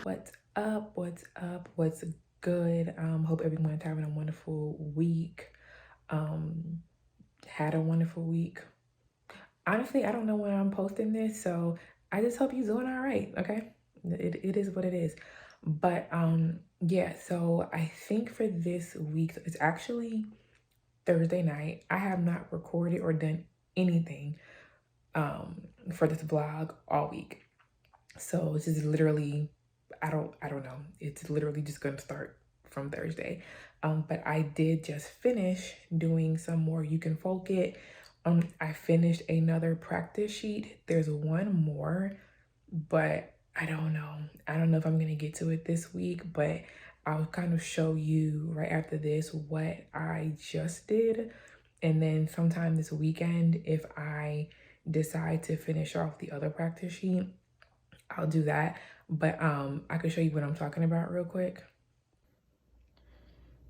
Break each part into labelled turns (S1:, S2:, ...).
S1: What's up? What's up? What's good? Hope everyone's having a wonderful week. Had a wonderful week. Honestly, I don't know when I'm posting this, so I just hope you're doing all right. Okay, it is what it is. But yeah. So I think for this week, it's actually Thursday night. I have not recorded or done anything for this vlog all week. So it's just literally, I don't know. It's literally just gonna start from Thursday. But I did just finish doing some more You Can Folk It. I finished another practice sheet. There's one more, but I don't know. I don't know if I'm gonna get to it this week, but I'll kind of show you right after this what I just did. And then sometime this weekend, if I decide to finish off the other practice sheet, I'll do that. But I can show you what I'm talking about real quick.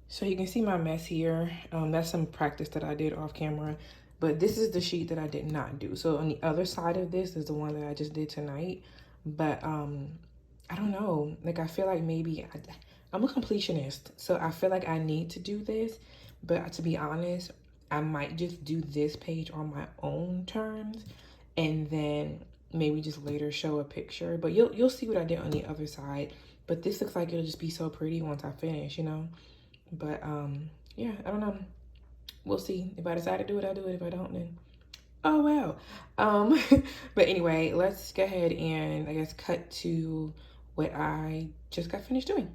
S1: So you can see my mess here. That's some practice that I did off camera. But this is the sheet that I did not do. So on the other side of this is the one that I just did tonight. But I don't know. Like I feel like maybe I'm a completionist. So I feel like I need to do this. But to be honest, I might just do this page on my own terms. And then maybe just later show a picture. But you'll see what I did on the other side. But this looks like it'll just be so pretty once I finish, you know? But yeah, I don't know. We'll see. If I decide to do it, I'll do it. If I don't, then oh well. But anyway, let's go ahead and I guess cut to what I just got finished doing.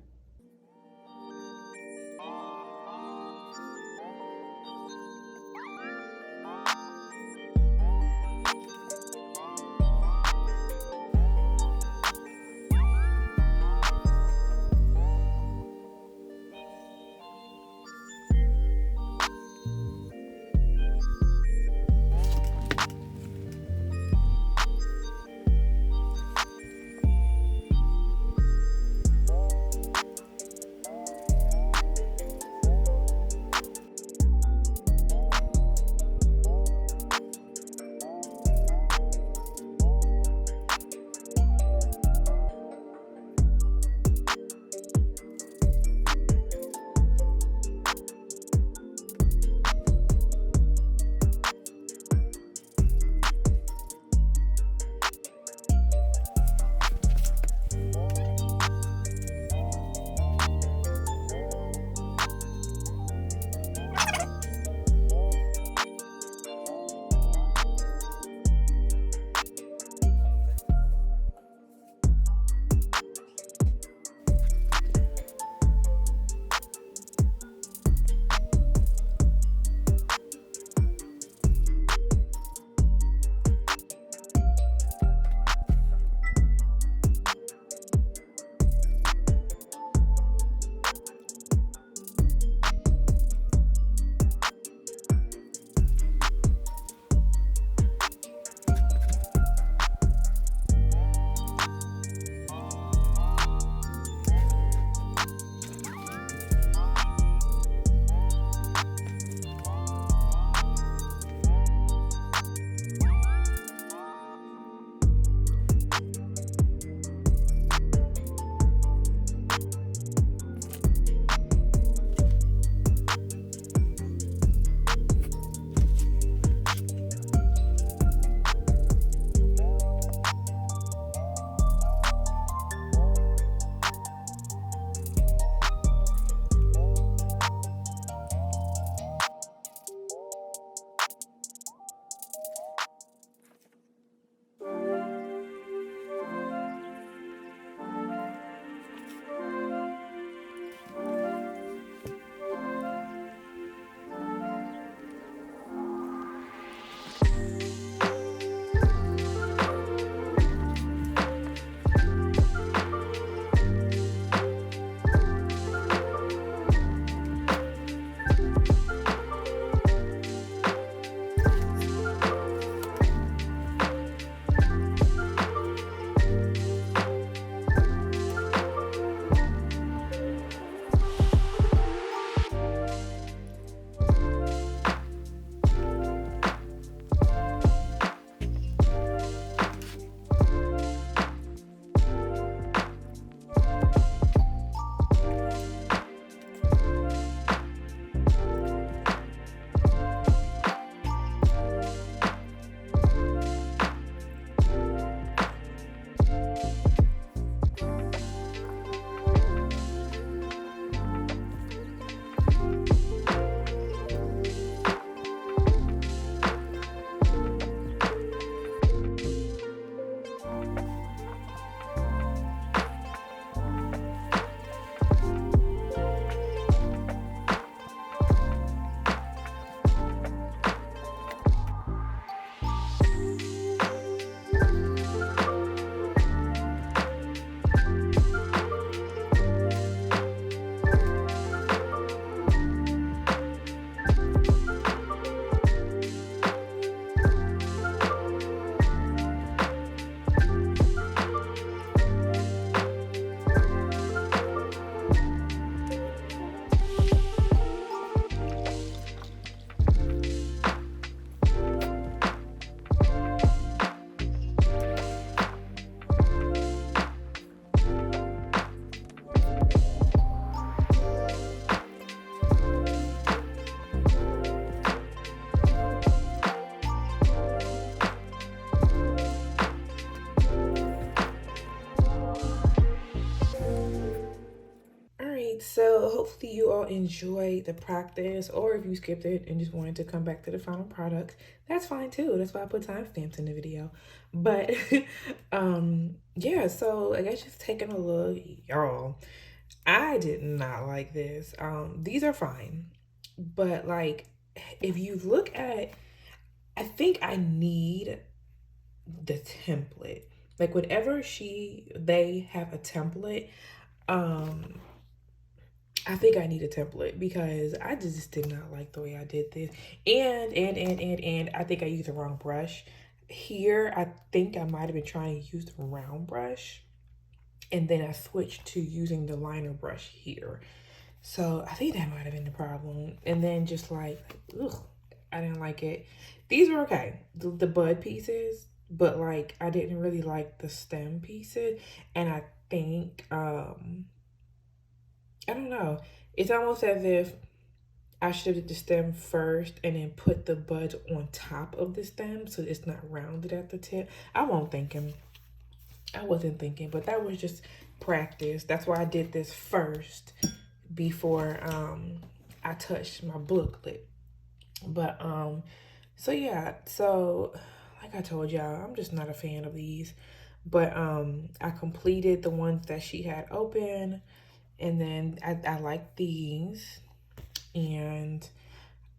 S1: you all enjoy the practice, or if you skipped it and just wanted to come back to the final product, that's fine too. That's why I put timestamps in the video. But yeah, so I guess just taking a look, y'all. I did not like this. These are fine, but like if you look at, I think I need the template. Like whenever they have a template, um I think I need a template because I just did not like the way I did this. And I think I used the wrong brush. Here, I think I might have been trying to use the round brush. And then I switched to using the liner brush here. So I think that might have been the problem. And then just like, ugh, I didn't like it. These were okay, the bud pieces, but like I didn't really like the stem pieces. And I think, I don't know. It's almost as if I should have did the stem first and then put the buds on top of the stem so it's not rounded at the tip. I wasn't thinking, but that was just practice. That's why I did this first before I touched my booklet. But so yeah, so like I told y'all, I'm just not a fan of these. But I completed the ones that she had open. And then I like these, and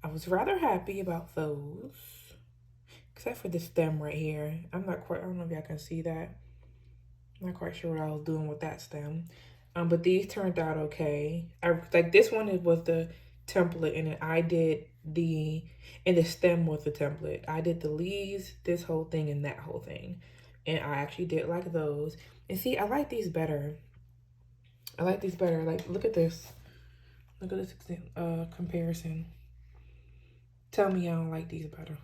S1: I was rather happy about those, except for the stem right here. I don't know if y'all can see that. I'm not quite sure what I was doing with that stem. But these turned out okay. Like this one, it was the template, and then and the stem was the template. I did the leaves, this whole thing, and that whole thing. And I actually did like those. And see, I like these better. Like, look at this. Look at this comparison. Tell me I don't like these better.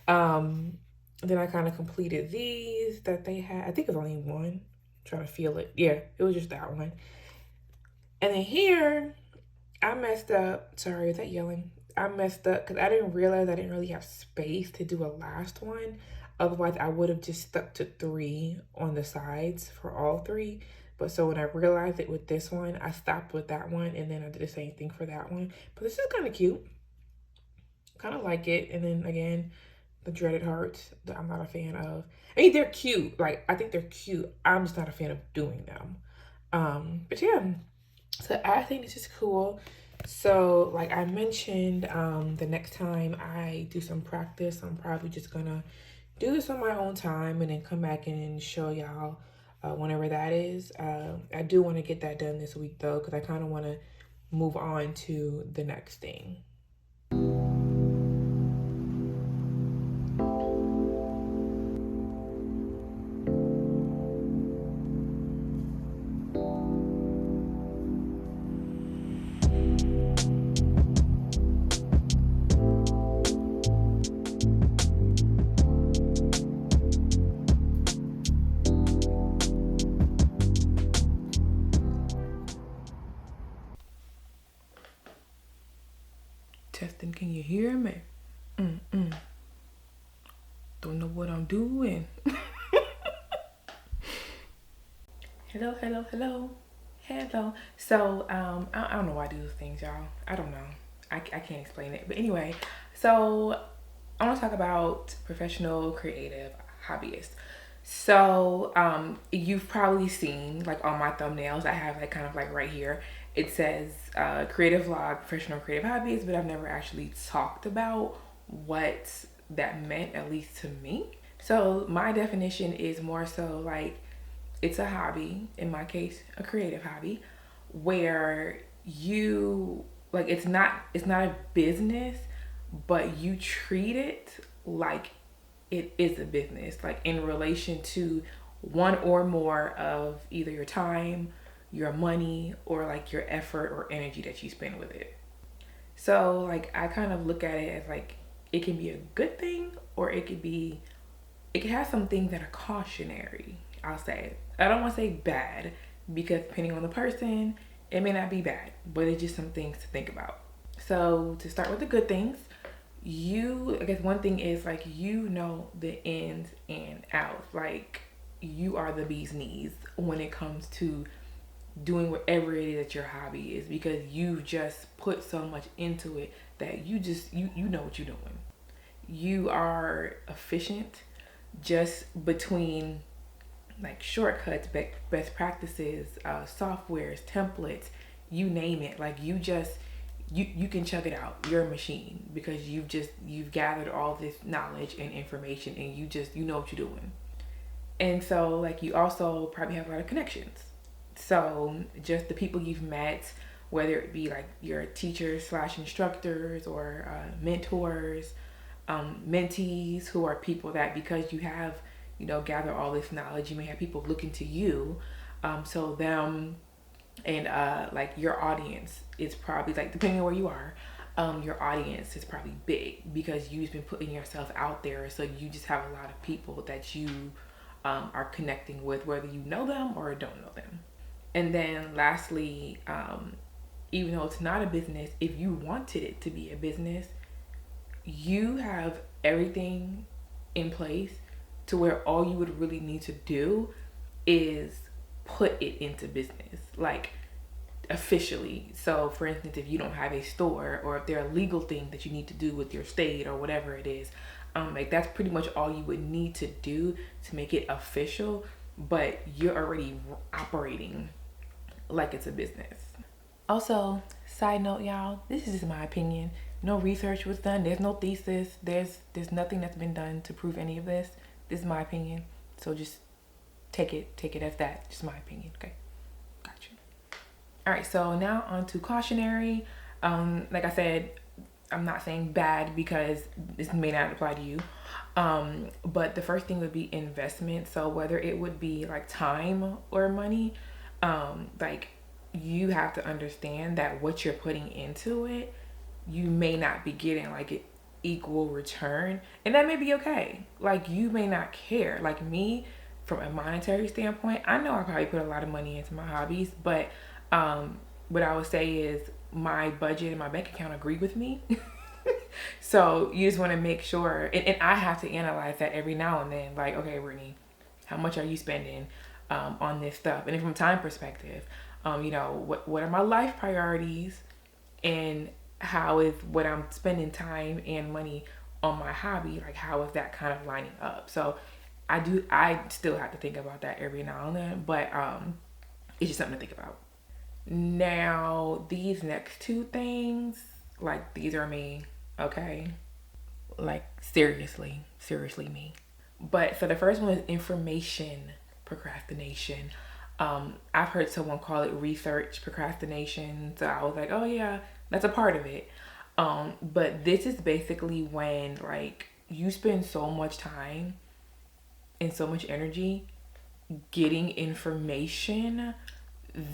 S1: Then I kind of completed these that they had. I think it was only one. I'm trying to feel it. Yeah, it was just that one. And then here, I messed up. Sorry, is that yelling? I messed up because I didn't realize I didn't really have space to do a last one. Otherwise, I would have just stuck to 3 on the sides for all 3. But so when I realized it with this one, I stopped with that one, and then I did the same thing for that one. But this is kind of cute. Kind of like it. And then again, the dreaded hearts that I'm not a fan of. I mean, they're cute. Like, I think they're cute. I'm just not a fan of doing them. But yeah, so I think this is cool. So like I mentioned, the next time I do some practice, I'm probably just gonna do this on my own time and then come back and show y'all whenever that is. I do want to get that done this week though, because I kind of want to move on to the next thing. Testing, can you hear me? Don't know what I'm doing. Hello. So, I don't know why I do those things, y'all. I don't know. I can't explain it. But anyway, so I want to talk about professional creative hobbyists. So, you've probably seen like on my thumbnails, I have like kind of like right here, it says creative vlog, professional creative hobbyist, but I've never actually talked about what that meant, at least to me. So my definition is more so like it's a hobby, in my case, a creative hobby, where you like it's not a business, but you treat it like it is a business, like in relation to one or more of either your time, your money, or like your effort or energy that you spend with it. So like I kind of look at it as like it can be a good thing, or it can have some things that are cautionary. I'll say. I don't want to say bad, because depending on the person, it may not be bad, but it's just some things to think about. So to start with the good things, I guess one thing is like, the ins and outs. Like you are the bee's knees when it comes to doing whatever it is that your hobby is, because you've just put so much into it that you know what you're doing. You are efficient just between like shortcuts, best practices, softwares, templates, you name it. Like you can chug it out. You're a machine because you've gathered all this knowledge and information, and you know what you're doing. And so like you also probably have a lot of connections. So just the people you've met, whether it be like your teachers slash instructors or mentors, mentees, who are people that, because you have, gather all this knowledge, you may have people looking to you. So them and like your audience is probably, like, depending on where you are, your audience is probably big because you've been putting yourself out there. So you just have a lot of people that you are connecting with, whether you know them or don't know them. And then lastly, even though it's not a business, if you wanted it to be a business, you have everything in place to where all you would really need to do is put it into business, like officially. So for instance, if you don't have a store, or if there are legal things that you need to do with your state or whatever it is, like that's pretty much all you would need to do to make it official, but you're already operating like it's a business. Also, side note, y'all, this is just my opinion. No research was done. There's no thesis. There's nothing that's been done to prove any of this. This is my opinion. So just take it as that. Just my opinion, okay? Gotcha. All right, so now on to cautionary. Like I said, I'm not saying bad because this may not apply to you. But the first thing would be investment. So whether it would be like time or money, like you have to understand that what you're putting into it, you may not be getting like an equal return, and that may be okay. Like you may not care. Like me, from a monetary standpoint, I know I probably put a lot of money into my hobbies, but what I would say is my budget and my bank account agree with me. So you just want to make sure, and I have to analyze that every now and then. Like, okay, Brittany, how much are you spending on this stuff? And then from a time perspective, what are my life priorities, and how is what I'm spending time and money on my hobby, like how is that kind of lining up? So I still have to think about that every now and then, but it's just something to think about. Now these next two things, like these are me, okay? Like seriously me. But so the first one is information procrastination. I've heard someone call it research procrastination. So I was like, oh yeah, that's a part of it. But this is basically when like you spend so much time and so much energy getting information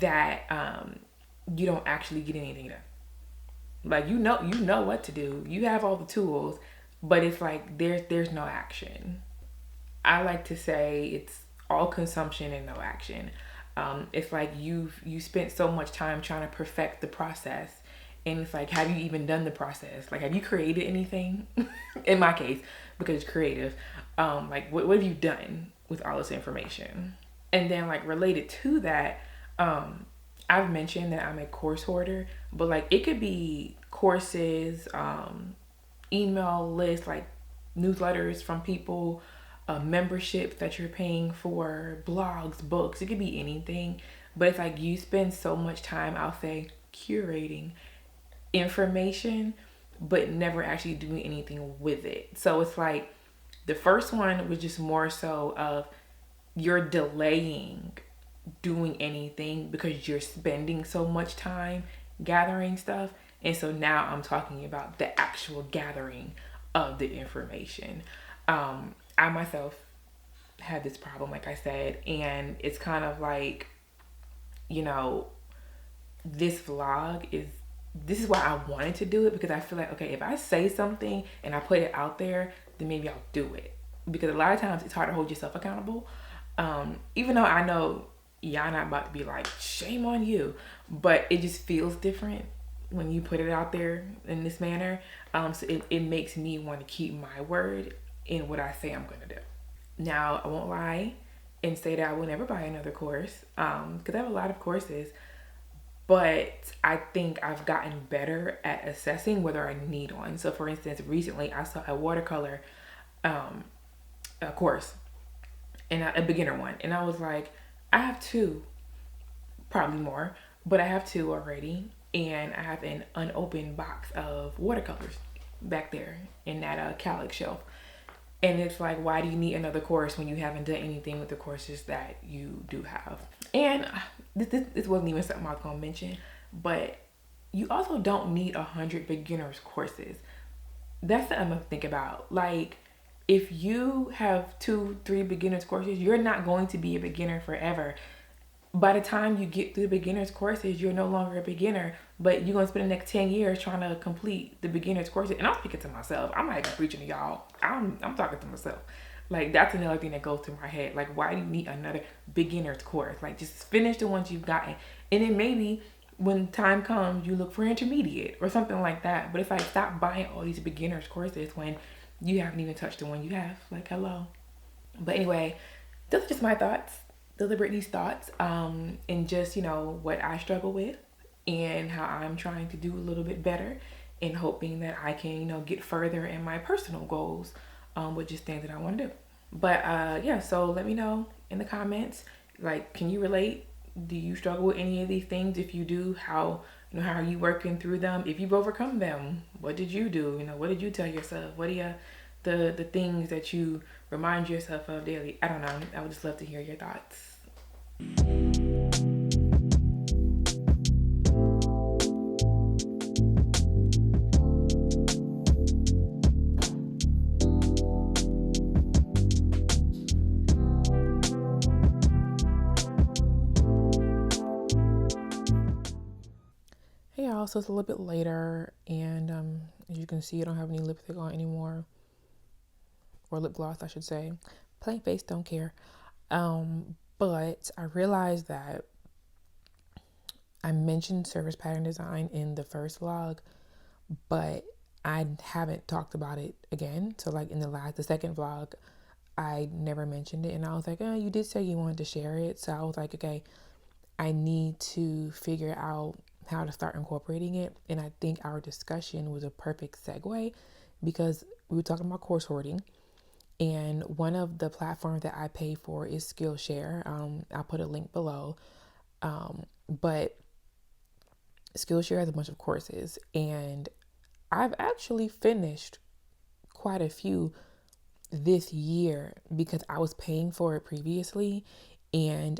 S1: that you don't actually get anything done. Like you know what to do. You have all the tools, but it's like there's no action. I like to say it's all consumption and no action. It's like you spent so much time trying to perfect the process, and it's like, have you even done the process? Like, have you created anything? In my case, because it's creative, like what have you done with all this information? And then like related to that, I've mentioned that I'm a course hoarder, but like it could be courses, email lists, like newsletters from people, memberships that you're paying for, blogs, books. It could be anything, but it's like you spend so much time, I'll say, curating information, but never actually doing anything with it. So it's like the first one was just more so of you're delaying doing anything because you're spending so much time gathering stuff. And so now I'm talking about the actual gathering of the information. I myself had this problem, like I said, and it's kind of like, this is why I wanted to do it, because I feel like, okay, if I say something and I put it out there, then maybe I'll do it. Because a lot of times it's hard to hold yourself accountable. Even though I know y'all not about to be like, shame on you, but it just feels different when you put it out there in this manner. So it makes me want to keep my word in what I say I'm going to do. Now, I won't lie, and say that I will never buy another course, because I have a lot of courses, but I think I've gotten better at assessing whether I need one. So for instance, recently I saw a watercolor um, a course, and a beginner one, and I was like, I have two, probably more, but I have two already, and I have an unopened box of watercolors back there in that acrylic shelf. And it's like, why do you need another course when you haven't done anything with the courses that you do have? And this wasn't even something I was gonna mention, but you also don't need 100 beginners courses. That's something I'm gonna think about. Like, if you have 2, 3 beginners courses, you're not going to be a beginner forever. By the time you get through the beginners courses, you're no longer a beginner, but you're gonna spend the next 10 years trying to complete the beginners courses. And I'm speaking to myself. I'm not even preaching to y'all. I'm talking to myself. Like, that's another thing that goes through my head. Like, why do you need another beginner's course? Like, just finish the ones you've gotten, and then maybe when time comes, you look for intermediate or something like that. But it's like, stop buying all these beginners courses when you haven't even touched the one you have. Like, hello. But anyway, those are just my thoughts. Those are Brittany's thoughts, and just, what I struggle with and how I'm trying to do a little bit better, and hoping that I can, get further in my personal goals, with just things that I want to do. But yeah, so let me know in the comments, like, can you relate? Do you struggle with any of these things? If you do, how are you working through them? If you've overcome them, what did you do? What did you tell yourself? What are the things that you remind yourself of daily? I don't know. I would just love to hear your thoughts. Hey y'all, so it's a little bit later, and as you can see, I don't have any lipstick on anymore, or lip gloss, I should say. Plain face, don't care. But I realized that I mentioned surface pattern design in the first vlog, but I haven't talked about it again. So like in the second vlog, I never mentioned it, and I was like, oh, you did say you wanted to share it. So I was like, okay, I need to figure out how to start incorporating it. And I think our discussion was a perfect segue, because we were talking about course hoarding. And one of the platforms that I pay for is Skillshare. I'll put a link below. But Skillshare has a bunch of courses, and I've actually finished quite a few this year because I was paying for it previously and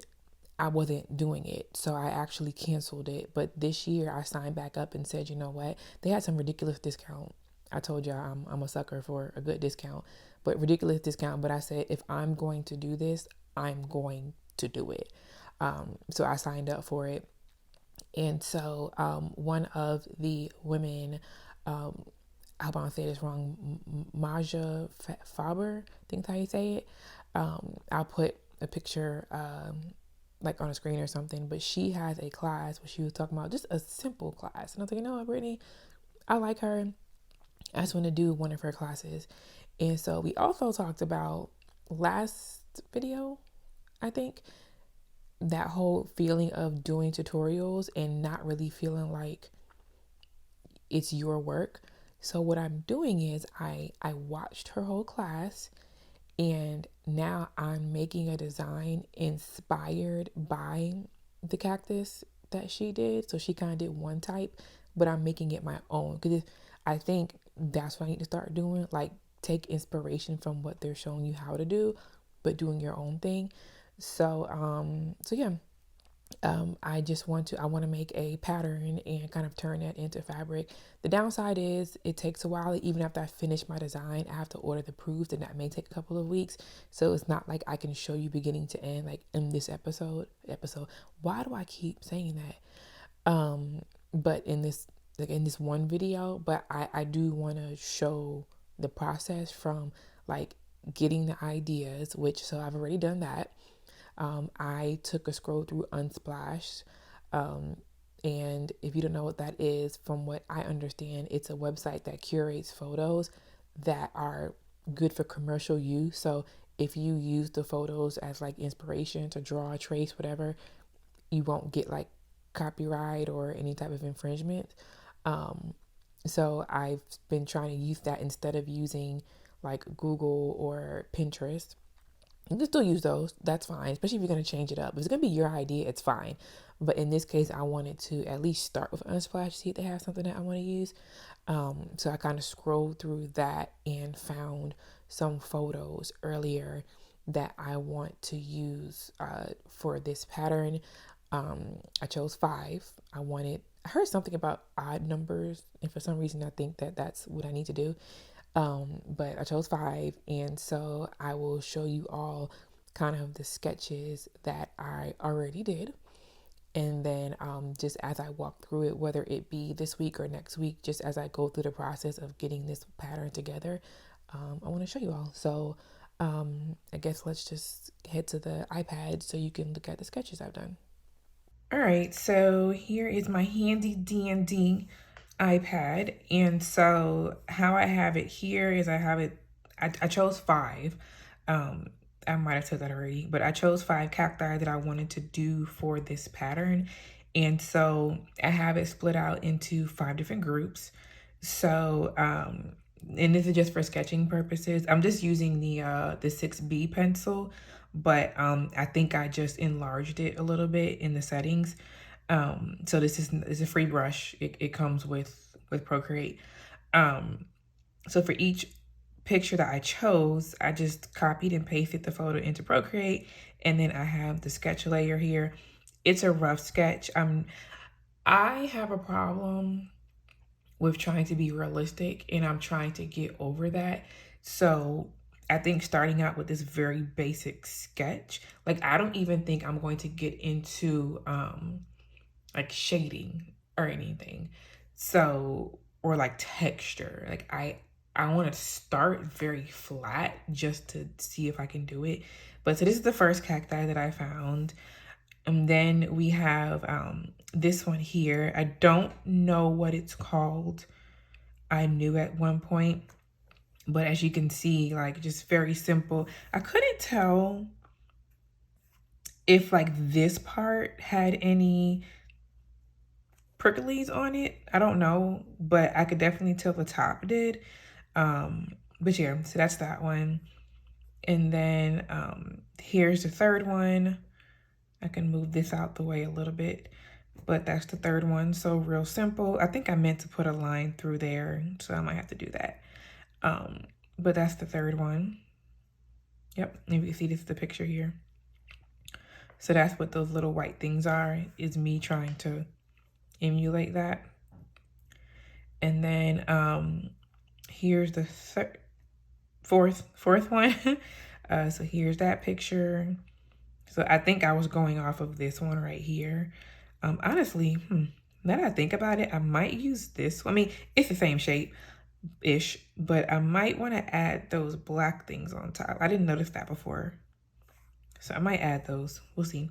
S1: I wasn't doing it. So I actually canceled it. But this year I signed back up and said, you know what? They had some ridiculous discount. I told y'all I'm a sucker for a good discount, but ridiculous discount. But I said, if I'm going to do this, I'm going to do it. So I signed up for it. And so one of the women, I hope I don't say this wrong, Maja Faber, I think that's how you say it. I'll put a picture like on a screen or something, but she has a class where she was talking about just a simple class. And I was like, you know what, Brittany, I like her. I just want to do one of her classes. And so we also talked about last video, I think, that whole feeling of doing tutorials and not really feeling like it's your work. So what I'm doing is I watched her whole class, and now I'm making a design inspired by the cactus that she did. So she kind of did one type, but I'm making it my own, because I think that's what I need to start doing. Like, take inspiration from what they're showing you how to do, but doing your own thing. So yeah, I want to make a pattern and kind of turn that into fabric. The downside is it takes a while. Even after I finish my design, I have to order the proofs, and that may take a couple of weeks. So it's not like I can show you beginning to end, like in this episode. Why do I keep saying that? But in this, like in this one video, but I do want to show the process from like getting the ideas, which, so I've already done that. I took a scroll through Unsplash. And if you don't know what that is, from what I understand, it's a website that curates photos that are good for commercial use. So if you use the photos as like inspiration to draw, trace, whatever, you won't get like copyright or any type of infringement. Um, so I've been trying to use that instead of using like Google or Pinterest. You can still use those. That's fine, especially if you're going to change it up. If it's going to be your idea, it's fine. But in this case, I wanted to at least start with Unsplash, see if they have something that I want to use. So I kind of scrolled through that and found some photos earlier that I want to use for this pattern. I chose 5. I heard something about odd numbers, and for some reason, I think that that's what I need to do. But I chose 5, and so I will show you all kind of the sketches that I already did. And then just as I walk through it, whether it be this week or next week, just as I go through the process of getting this pattern together, I want to show you all. So I guess let's just head to the iPad so you can look at the sketches I've done. All right, so here is my handy dandy iPad. And so how I have it here is I chose 5. I might have said that already, but I chose 5 cacti that I wanted to do for this pattern. And so I have it split out into 5 different groups. So, and this is just for sketching purposes. I'm just using the 6B pencil, but I think I just enlarged it a little bit in the settings. So this is a free brush. It comes with Procreate. So for each picture that I chose, I just copied and pasted the photo into Procreate, and then I have the sketch layer here. It's a rough sketch. I have a problem with trying to be realistic, and I'm trying to get over that. So I think starting out with this very basic sketch, like I don't even think I'm going to get into like shading or anything. So, or like texture. Like I want to start very flat just to see if I can do it. But so this is the first cacti that I found. And then we have this one here. I don't know what it's called. I knew at one point, but as you can see, like just very simple. I couldn't tell if like this part had any pricklies on it. I don't know, but I could definitely tell the top did. But yeah, so that's that one. And then here's the third one. I can move this out the way a little bit, but that's the third one. So real simple. I think I meant to put a line through there, so I might have to do that. But that's the third one. Yep, and you can see this is the picture here. So that's what those little white things are, is me trying to emulate that. And then here's the fourth one. So here's that picture. So I think I was going off of this one right here. Honestly, now that I think about it, I might use this. I mean, it's the same shape-ish, but I might want to add those black things on top. I didn't notice that before. So I might add those. We'll see.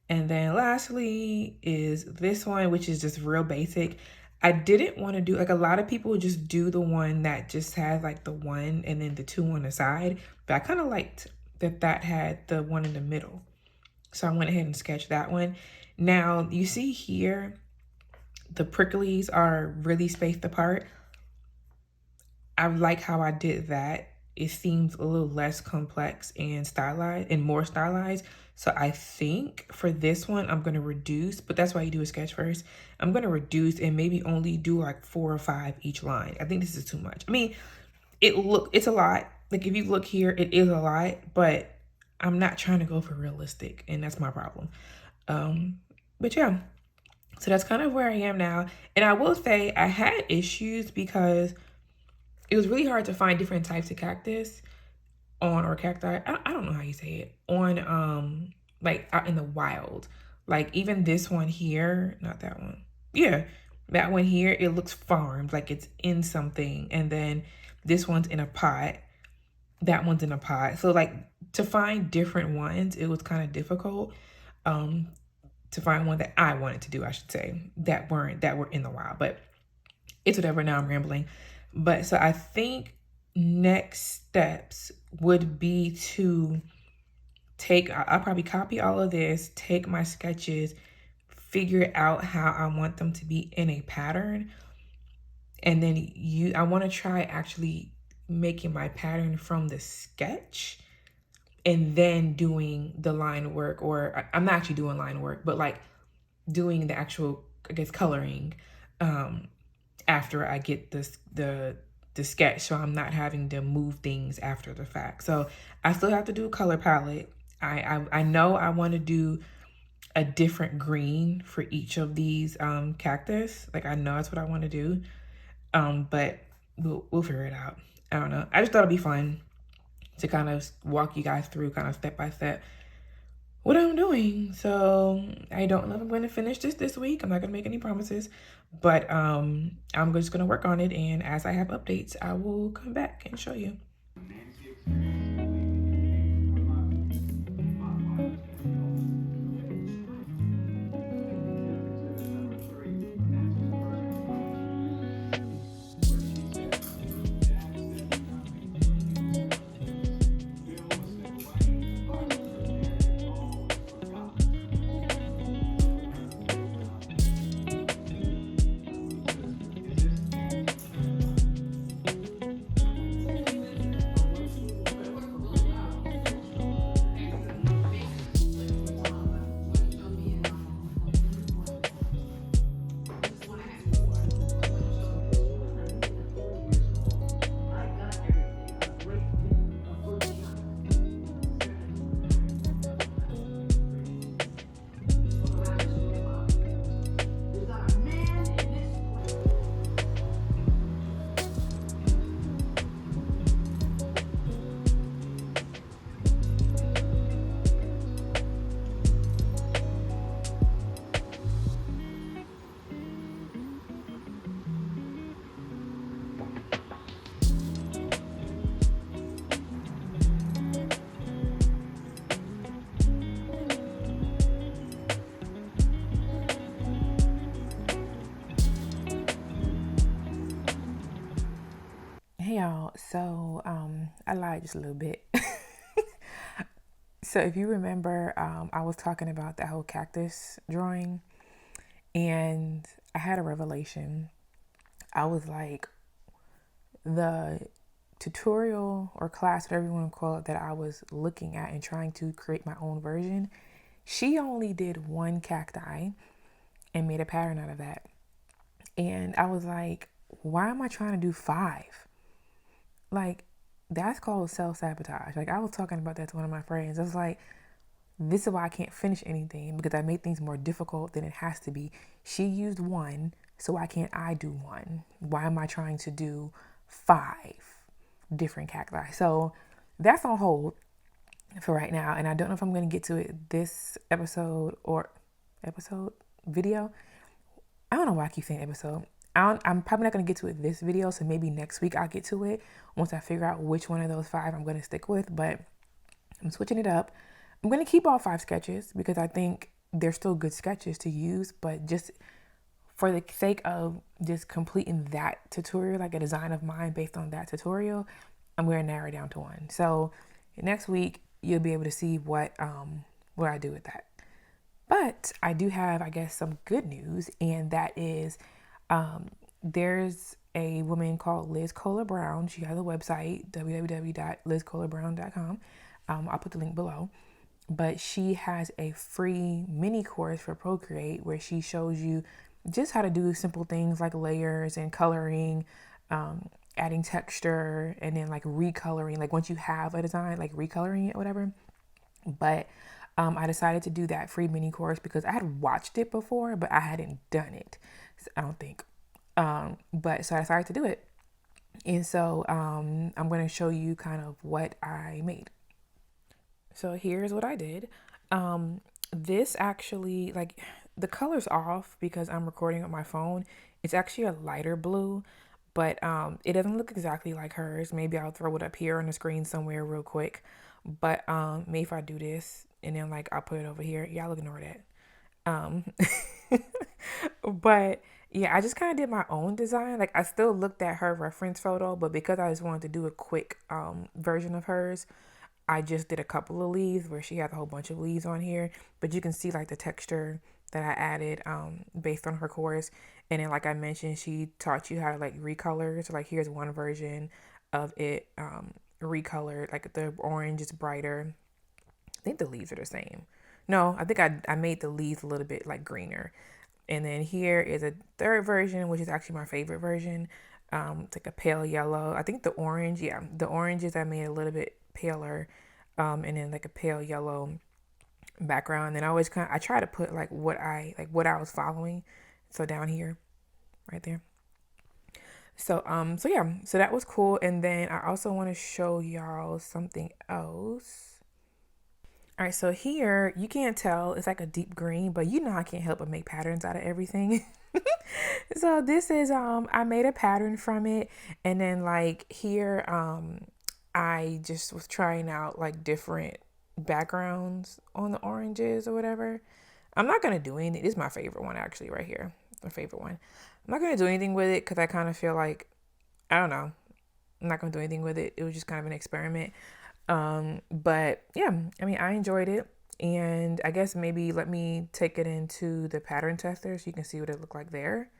S1: And then lastly is this one, which is just real basic. I didn't want to do, like a lot of people just do the one that just has like the 1 and then the 2 on the side. But I kind of liked that had the 1 in the middle. So I went ahead and sketched that one. Now you see here, the pricklies are really spaced apart. I like how I did that. It seems a little less complex and stylized and more stylized. So I think for this one, I'm going to reduce, but that's why you do a sketch first. I'm going to reduce and maybe only do like 4 or 5 each line. I think this is too much. I mean, it's a lot. Like if you look here, it is a lot, but I'm not trying to go for realistic, and that's my problem. But yeah, so that's kind of where I am now. And I will say I had issues because it was really hard to find different types of cactus or cacti. I don't know how you say it, on like out in the wild. Like even this one here, not that one. Yeah, that one here, it looks farmed, like it's in something. And then this one's in a pot. That one's in a pot. So like to find different ones, it was kind of difficult. To find one that I wanted to do, I should say, that were in the wild. But it's whatever. Now I'm rambling. But so I think next steps would be to I'll probably copy all of this, take my sketches, figure out how I want them to be in a pattern. And then I want to try actually making my pattern from the sketch and then doing the line work, or I'm not actually doing line work, but like doing the actual, I guess, coloring after I get the sketch, so I'm not having to move things after the fact. So I still have to do a color palette. I know I want to do a different green for each of these cactus. Like I know that's what I want to do. But we'll figure it out. I don't know. I just thought it'd be fun to kind of walk you guys through kind of step by step what I'm doing. So I don't know if I'm going to finish this week. I'm not going to make any promises, but I'm just going to work on it. And as I have updates, I will come back and show you. Hey y'all, so I lied just a little bit. So if you remember, I was talking about that whole cactus drawing, and I had a revelation. I was like, the tutorial or class, whatever you want to call it, that I was looking at and trying to create my own version, she only did one cacti and made a pattern out of that. And I was like, why am I trying to do 5? Like, that's called self-sabotage. Like, I was talking about that to one of my friends. I was like, this is why I can't finish anything, because I made things more difficult than it has to be. She used 1, so why can't I do 1? Why am I trying to do 5 different cacti? So that's on hold for right now, and I don't know if I'm going to get to it this episode video. I don't know why I keep saying episode. I'm probably not going to get to it this video, so maybe next week I'll get to it once I figure out which one of those 5 I'm going to stick with. But I'm switching it up. I'm going to keep all 5 sketches because I think they're still good sketches to use, but just for the sake of just completing that tutorial, like a design of mine based on that tutorial, I'm going to narrow it down to 1. So next week you'll be able to see what I do with that. But I do have, I guess, some good news, and that is there's a woman called Liz Kohler Brown. She has a website, www.lizkohlerbrown.com. I'll put the link below. But she has a free mini course for Procreate where she shows you just how to do simple things like layers and coloring, adding texture, and then like recoloring. Like once you have a design, like recoloring it or whatever. But I decided to do that free mini course because I had watched it before, but I hadn't done it. I don't think. But so I decided to do it. And so I'm going to show you kind of what I made. So here's what I did. This actually, like, the color's off because I'm recording on my phone. It's actually a lighter blue, but it doesn't look exactly like hers. Maybe I'll throw it up here on the screen somewhere real quick. But maybe if I do this and then like I'll put it over here, y'all ignore that. But Yeah, I just kind of did my own design. Like I still looked at her reference photo, but because I just wanted to do a quick version of hers, I just did a couple of leaves where she has a whole bunch of leaves on here, but you can see like the texture that I added based on her course. And then like I mentioned, she taught you how to like recolor. So like here's one version of it recolored. Like the orange is brighter. I think the leaves are the same. No, I think I made the leaves a little bit like greener. And then here is a third version, which is actually my favorite version. It's like a pale yellow. I think the orange, yeah, the oranges I made a little bit paler, and then like a pale yellow background. And I always I try to put like what I was following. So down here, right there. So yeah, so that was cool. And then I also want to show y'all something else. All right, so here you can't tell it's like a deep green, but you know I can't help but make patterns out of everything. So this is I made a pattern from it, and then like here I just was trying out like different backgrounds on the oranges or whatever. I'm not gonna do anything. This is my favorite one actually right here. My favorite one. I'm not gonna do anything with it because I kind of feel like I don't know. I'm not gonna do anything with it. It was just kind of an experiment. But yeah, I mean, I enjoyed it. And I guess maybe let me take it into the pattern tester so you can see what it looked like there.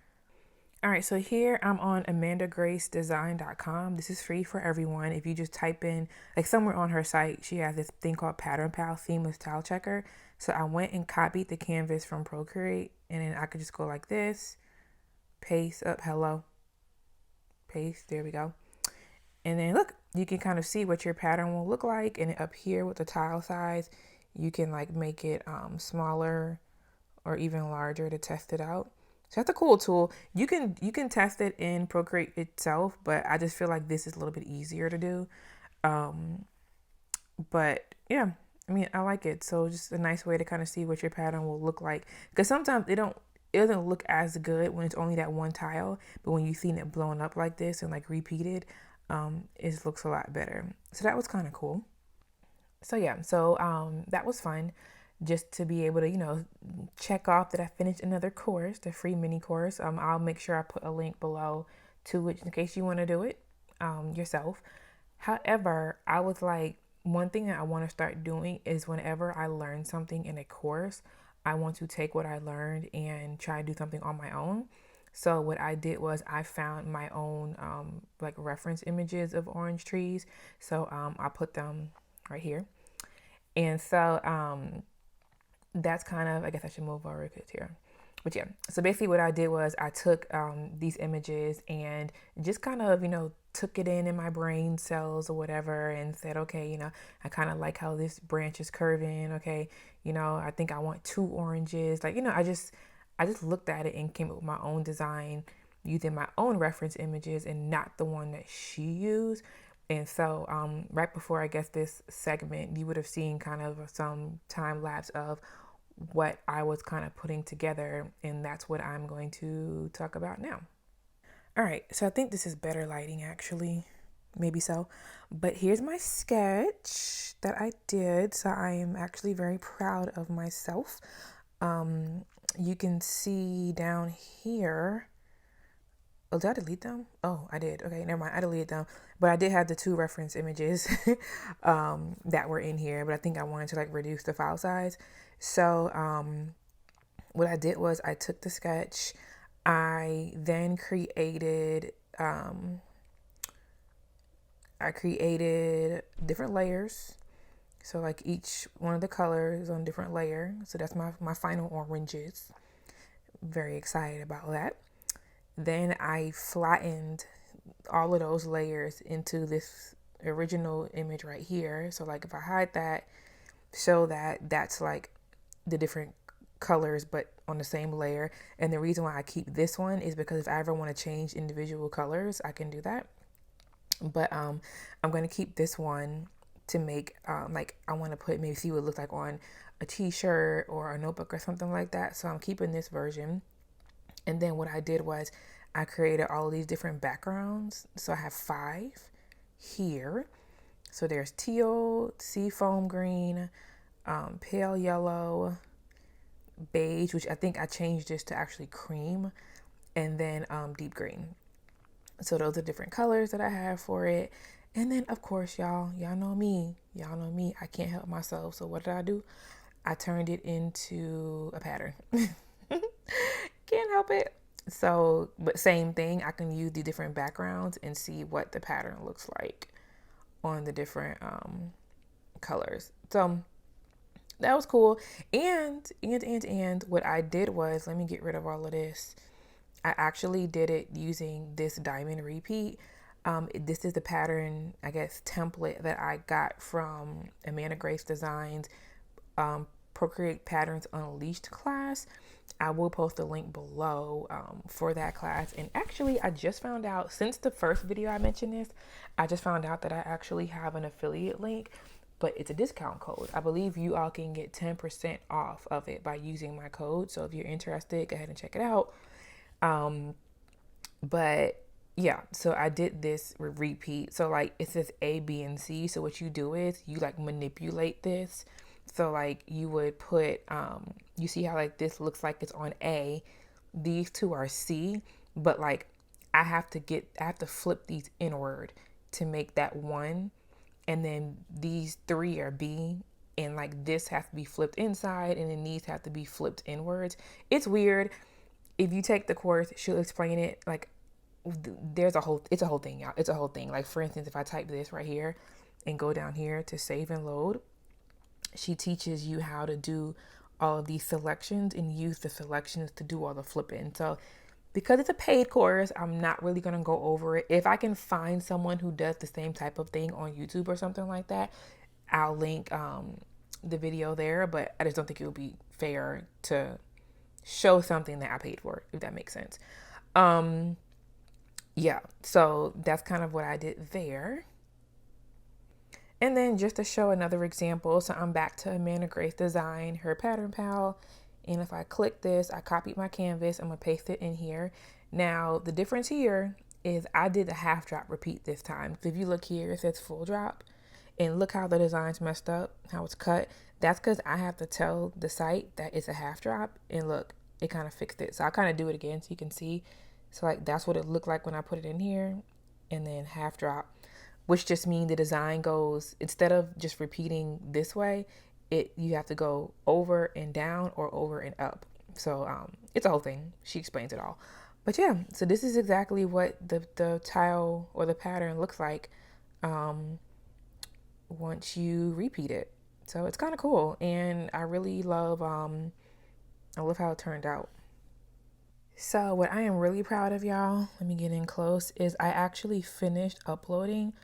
S1: All right, so here I'm on amandagracedesign.com. This is free for everyone. If you just type in, like somewhere on her site, she has this thing called Pattern Pal Seamless Tile Checker. So I went and copied the canvas from Procreate, and then I could just go like this, paste up, hello, paste, there we go. And then look, you can kind of see what your pattern will look like. And up here with the tile size, you can like make it smaller or even larger to test it out. So that's a cool tool. You can test it in Procreate itself, but I just feel like this is a little bit easier to do. Um, but yeah, I mean I like it. So just a nice way to kind of see what your pattern will look like. Because sometimes it doesn't look as good when it's only that one tile, but when you've seen it blown up like this and like repeated, it looks a lot better. So that was kind of cool. So yeah, so that was fun just to be able to, check off that I finished another course, the free mini course. I'll make sure I put a link below to it in case you want to do it yourself. However, I was like, one thing that I want to start doing is whenever I learn something in a course, I want to take what I learned and try to do something on my own. So what I did was I found my own like reference images of orange trees. So I put them right here. And so that's kind of, I guess I should move over if it's here. But yeah, so basically what I did was I took these images and just kind of, took it in my brain cells or whatever and said, okay, I kind of like how this branch is curving. Okay, I think I want two oranges. Like, I just looked at it and came up with my own design using my own reference images and not the one that she used. And so, right before I guess this segment, you would have seen kind of some time lapse of what I was kind of putting together, and that's what I'm going to talk about now. All right, so I think this is better lighting actually, maybe so. But here's my sketch that I did, so I am actually very proud of myself. You can see down here. Oh, did I delete them? Oh, I did. Okay, never mind. I deleted them. But I did have the two reference images that were in here, but I think I wanted to like reduce the file size. So what I did was I took the sketch. I then created different layers. So like each one of the colors on different layer. So that's my final oranges. Very excited about that. Then I flattened all of those layers into this original image right here. So like if I hide that, show that that's like the different colors but on the same layer. And the reason why I keep this one is because if I ever want to change individual colors, I can do that. But I'm going to keep this one to make like I want to put maybe see what it looks like on a t-shirt or a notebook or something like that. So I'm keeping this version. And then what I did was I created all of these different backgrounds. So I have 5 here. So there's teal, seafoam green, pale yellow, beige, which I think I changed this to actually cream. and then deep green. So those are different colors that I have for it. And then of course, y'all know me. Y'all know me. I can't help myself. So what did I do? I turned it into a pattern. Can't help it. So, but same thing. I can use the different backgrounds and see what the pattern looks like on the different colors. So that was cool. And what I did was, let me get rid of all of this. I actually did it using this diamond repeat. This is the pattern, I guess, template that I got from Amanda Grace Designs Procreate Patterns Unleashed class. I will post a link below for that class. And actually, I just found out, since the first video I mentioned this, I just found out that I actually have an affiliate link, but it's a discount code. I believe you all can get 10% off of it by using my code. So if you're interested, go ahead and check it out. But yeah, so I did this repeat. So like it says A, B, and C. So what you do is you like manipulate this. So like you would put, you see how like this looks like it's on A. These two are C, but like I have to flip these inward to make that one. And then these three are B, and like this has to be flipped inside, and then these have to be flipped inwards. It's weird. If you take the course, she'll explain it. Like it's a whole thing, y'all. It's a whole thing. Like for instance, if I type this right here and go down here to save and load, she teaches you how to do all of these selections and use the selections to do all the flipping. So because it's a paid course, I'm not really going to go over it. If I can find someone who does the same type of thing on YouTube or something like that, I'll link the video there. But I just don't think it would be fair to show something that I paid for, if that makes sense. Yeah, so that's kind of what I did there. And then just to show another example, so I'm back to Amanda Grace Design, her pattern pal. And if I click this, I copied my canvas, I'm gonna paste it in here. Now, the difference here is I did a half drop repeat this time. So if you look here, it says full drop. And look how the design's messed up, how it's cut. That's because I have to tell the site that it's a half drop. And look, it kind of fixed it. So I kind of do it again so you can see. So like that's what it looked like when I put it in here. And then half drop, which just means the design goes, instead of just repeating this way, you have to go over and down or over and up. So it's a whole thing. She explains it all. But yeah, so this is exactly what the tile or the pattern looks like once you repeat it. So it's kind of cool, and I really love I love how it turned out. So what I am really proud of, y'all, let me get in close, is I actually finished uploading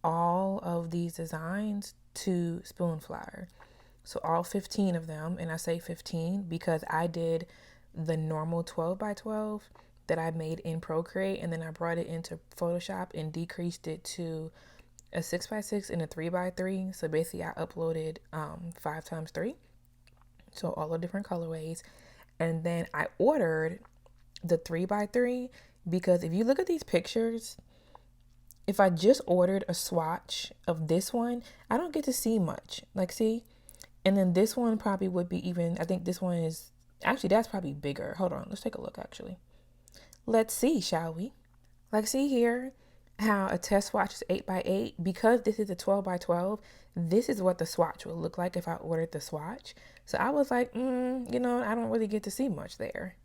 S1: all of these designs to Spoonflower. So all 15 of them, and I say 15 because I did the normal 12 by 12 that I made in Procreate, and then I brought it into Photoshop and decreased it to a 6 by 6 and a 3 by 3. So basically I uploaded 5 times 3. So all the different colorways. And then I ordered the 3 by 3 because if you look at these pictures, if I just ordered a swatch of this one, I don't get to see much. Like, see? And then this one probably would be even, I think this one is, actually that's probably bigger. Hold on, let's take a look actually. Let's see, shall we? Like, see here how a test swatch is 8 by 8. Because this is a 12 by 12, this is what the swatch would look like if I ordered the swatch. So I was like, you know, I don't really get to see much there.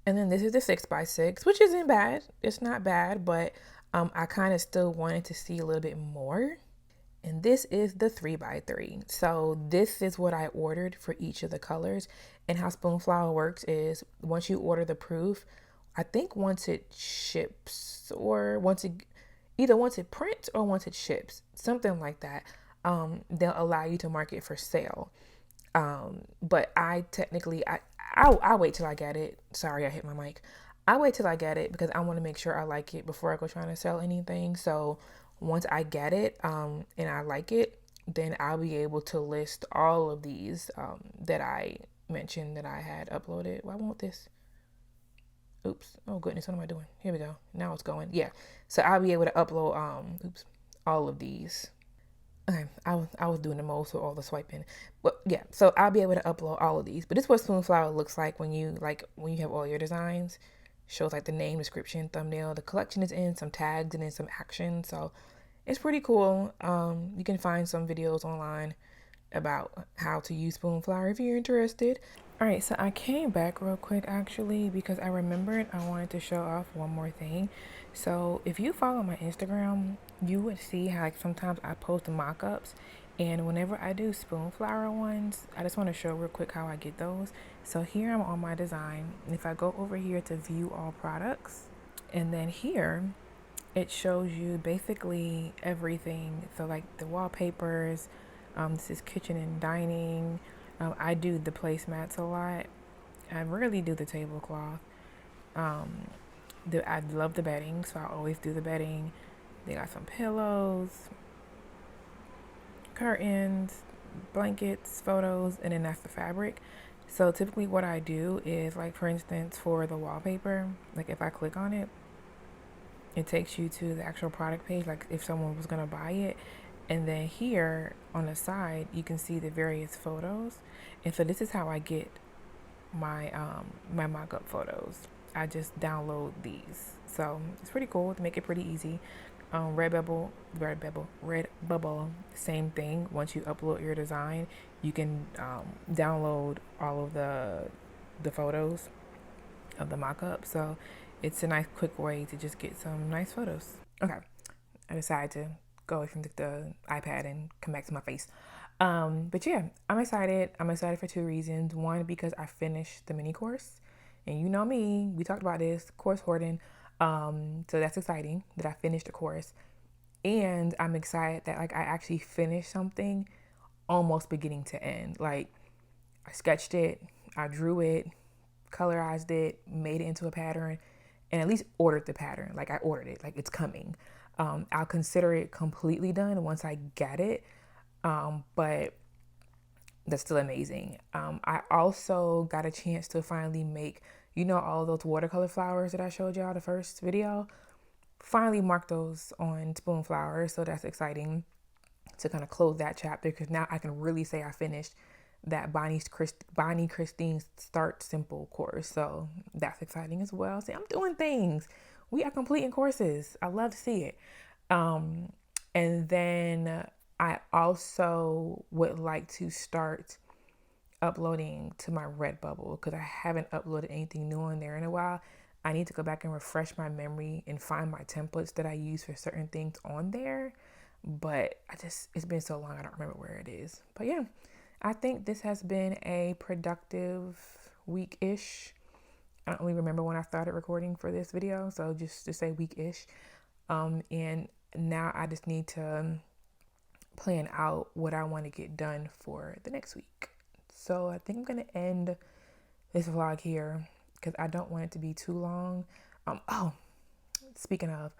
S1: And then this is the 6 by 6, which isn't bad. It's not bad, but I kind of still wanted to see a little bit more. And this is the 3 by 3. So this is what I ordered for each of the colors. And how Spoonflower works is once you order the proof, I think once it ships or once it prints or once it ships, something like that, they'll allow you to mark it for sale. But I technically, I'll wait till I get it. Sorry, I hit my mic. I wait till I get it because I want to make sure I like it before I go trying to sell anything. So once I get it, and I like it, then I'll be able to list all of these, that I mentioned that I had uploaded. Why won't this? Oops. Oh goodness, what am I doing? Here we go. Now it's going. Yeah. So I'll be able to upload, all of these. Okay, I was doing the most with all the swiping, but yeah, so I'll be able to upload all of these. But this is what Spoonflower looks like when you have all your designs. shows like the name, description, thumbnail, the collection is in, some tags, and then some action. So it's pretty cool. You can find some videos online about how to use Spoonflower if you're interested. All right, so I came back real quick actually because I remembered I wanted to show off one more thing. So if you follow my Instagram, you would see how like sometimes I post mock-ups, and whenever I do Spoonflower ones, I just want to show real quick how I get those. So here I'm on my design, and if I go over here to view all products, and then here it shows you basically everything. So like the wallpapers, this is kitchen and dining. I do the placemats a lot. I rarely do the tablecloth. I love the bedding, so I always do the bedding. They got some pillows, curtains, blankets, photos, and then that's the fabric. So typically what I do is, like, for instance, for the wallpaper, like if I click on it, it takes you to the actual product page, like if someone was gonna buy it. And then here on the side, you can see the various photos. And so this is how I get my my mock-up photos. I just download these. So it's pretty cool to make it pretty easy. Redbubble, same thing. Once you upload your design, you can download all of the photos of the mock-up. So it's a nice quick way to just get some nice photos. Okay, I decided to go away from the iPad and come back to my face. But yeah, I'm excited. I'm excited for two reasons. One, because I finished the mini course, and you know me, we talked about this course hoarding. So that's exciting that I finished the course, and I'm excited that like I actually finished something almost beginning to end. Like I sketched it, I drew it, colorized it, made it into a pattern, and at least ordered the pattern. Like I ordered it, like it's coming. I'll consider it completely done once I get it. But that's still amazing. I also got a chance to finally make, all those watercolor flowers that I showed y'all the first video. Finally mark those on Spoonflower, so that's exciting to kind of close that chapter, because now I can really say I finished that Bonnie Christine Start Simple course. So that's exciting as well. See, I'm doing things. We are completing courses. I love to see it. And then I also would like to start uploading to my Redbubble, because I haven't uploaded anything new on there in a while. I need to go back and refresh my memory and find my templates that I use for certain things on there. But it's been so long, I don't remember where it is. But yeah, I think this has been a productive week-ish. I don't really remember when I started recording for this video, so just to say week-ish. And now I just need to plan out what I want to get done for the next week. So I think I'm going to end this vlog here because I don't want it to be too long. Speaking of,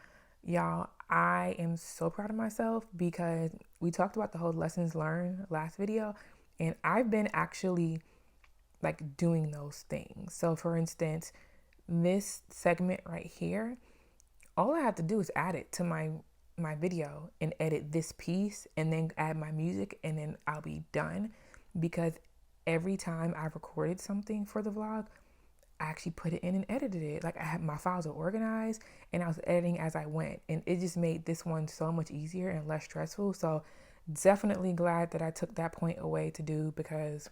S1: y'all, I am so proud of myself because we talked about the whole lessons learned last video, and I've been actually like doing those things. So for instance, this segment right here, all I have to do is add it to my video and edit this piece and then add my music, and then I'll be done. Because every time I recorded something for the vlog, I actually put it in and edited it. Like I had my files are organized and I was editing as I went, and it just made this one so much easier and less stressful. So definitely glad that I took that point away to do, because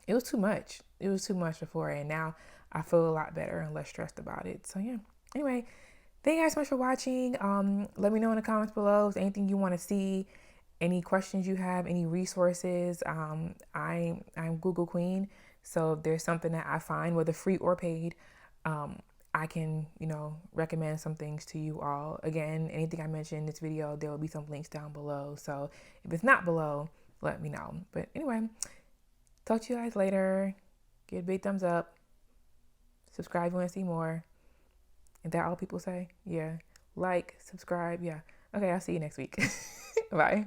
S1: it was too much. It was too much before, and now I feel a lot better and less stressed about it. So yeah. Anyway, thank you guys so much for watching. Let me know in the comments below if there's anything you want to see, any questions you have, any resources. I'm Google Queen, so if there's something that I find, whether free or paid, I can, recommend some things to you all. Again, anything I mentioned in this video, there will be some links down below. So if it's not below, let me know. But anyway, talk to you guys later. Give a big thumbs up. Subscribe if you want to see more. Is that all people say? Yeah. Like, subscribe. Yeah. Okay, I'll see you next week. Bye.